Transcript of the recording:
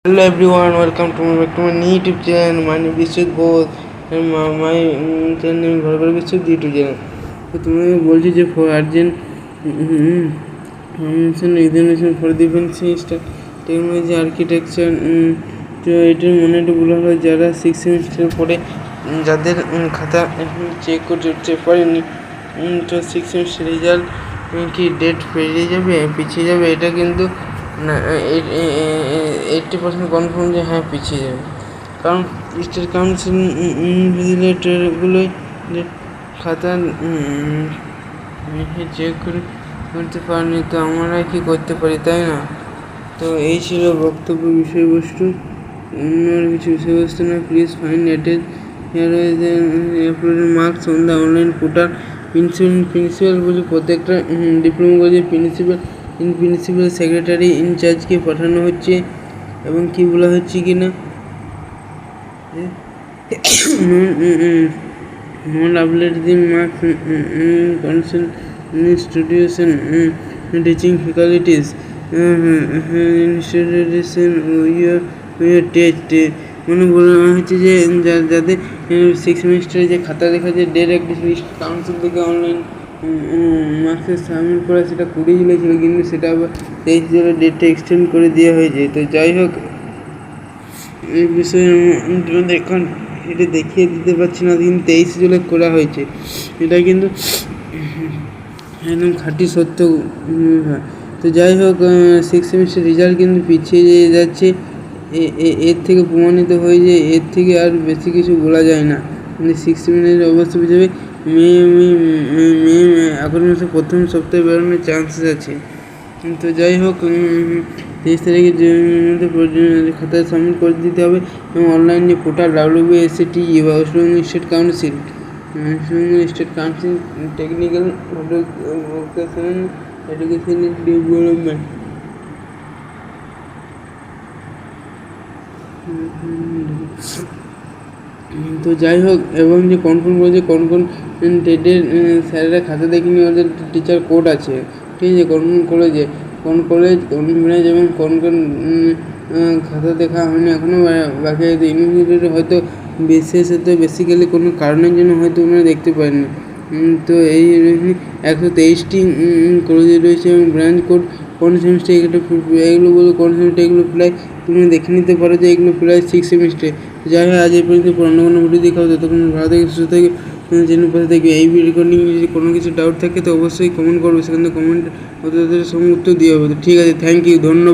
Hello everyone, welcome to my new YouTube channel. My name is Vishwat Bose and my channel is Bhargava Vishwat YouTube channel. তো তুমি বলছি যে for urgent examination for defence technology architecture. তো এটার মনে একটু বলা হলো যারা 6 সেমিস্টার পরে যাদের খাতা চেক করতে পারেনি, তো 6 সেমিস্টার রেজাল্ট কি ডেট পেরিয়ে যাবে, পিছিয়ে যাবে, এটা কিন্তু না 80% কনফার্ম যে হ্যাঁ পিছিয়ে যাবে। কারণ স্টেট কাউন্সিল ইনভিজিলেটরগুলোই যে খাতা চেক করতে পারেনি, তো আমরা কি করতে পারি, তাই না? তো এই ছিল বক্তব্য বিষয়বস্তু, অন্য কিছু বিষয়বস্তু না। Please find attend here is uploaded marks on the online portal. Principal বলে প্রত্যেকটা ডিপ্লোমা কলেজের প্রিন্সিপাল সেক্রেটারি ইনচার্জকে পাঠানো হচ্ছে। এবং কি বলা হচ্ছে কি না, not upload the marks institution teaching faculties institution your test। মানে বলা হচ্ছে যে যাদের 6 সেমিস্টারে যে খাতা দেখা যায় ডাইরেক্ট লিস্ট কাউন্সিল থেকে অনলাইন মার্কসে সাবমিট করা, সেটা 20 জুলাই ছিল, কিন্তু সেটা আবার 23 জুলাই ডেটটা এক্সটেন্ড করে দেওয়া হয়েছে। তো যাই হোক, এই বিষয়ে তোমাদের এখন এটা দেখিয়ে দিতে পারছি না, কিন্তু 23 জুলাই করা হয়েছে। এটা কিন্তু একদম খাঁটি সত্য। তো যাই হোক, 6 সেমিস্টার রেজাল্ট কিন্তু পিছিয়ে যাচ্ছে। এর থেকে প্রমাণিত হয়ে যে এর থেকে আর বেশি কিছু বলা যায় না। মানে 6 সেমিস্টারের অবস্থা বুঝাবে মে আগস্ট মাসে প্রথম সপ্তাহে বেরোনোর চান্সেস আছে। তো যাই হোক, 23 তারিখের মধ্যে খাতায় সাবমিট করে দিতে হবে। এবং অনলাইনে পোর্টাল WBSCTE বা West Bengal state council technical vocational education development. তো যাই হোক, এবং যে কনফার্ম করেছে কোন টেডের স্যারেরা খাতা দেখিনি, ওদের টিচার কোড আছে, ঠিক আছে। কোন কলেজ কোন ব্রাঞ্চ এবং কোন খাতা দেখা হয়নি এখনও বাকি আছে। ইউনিভার্সিটিতে হয়তো বিশেষত বেসিক্যালি কোনো কারণের জন্য হয়তো ওনারা দেখতে পারেনি। তো এই 123টি কলেজ রয়েছে এবং ব্রাঞ্চ কোড কোন সেমিস্টার এগুলো বলো কোন সেমিস্টার এগুলো প্রায় তুমি দেখে নিতে পারো যে এগুলো প্রায় 6 সেমিস্টারে। যাই হোক, আজ এই পর্যন্ত অন্য কোনো ভিডিও দেখাও, ততক্ষণ ভালো থেকে সুস্থ থেকে চ্যানেল পাশে থেকে। এই রেকর্ডিং যদি কোনো কিছু ডাউট থাকে তো অবশ্যই কমেন্ট করবে, সেখানে কমেন্ট ওদের সঙ্গে উত্তর দিয়ে হবে। তো ঠিক আছে, থ্যাংক ইউ, ধন্যবাদ।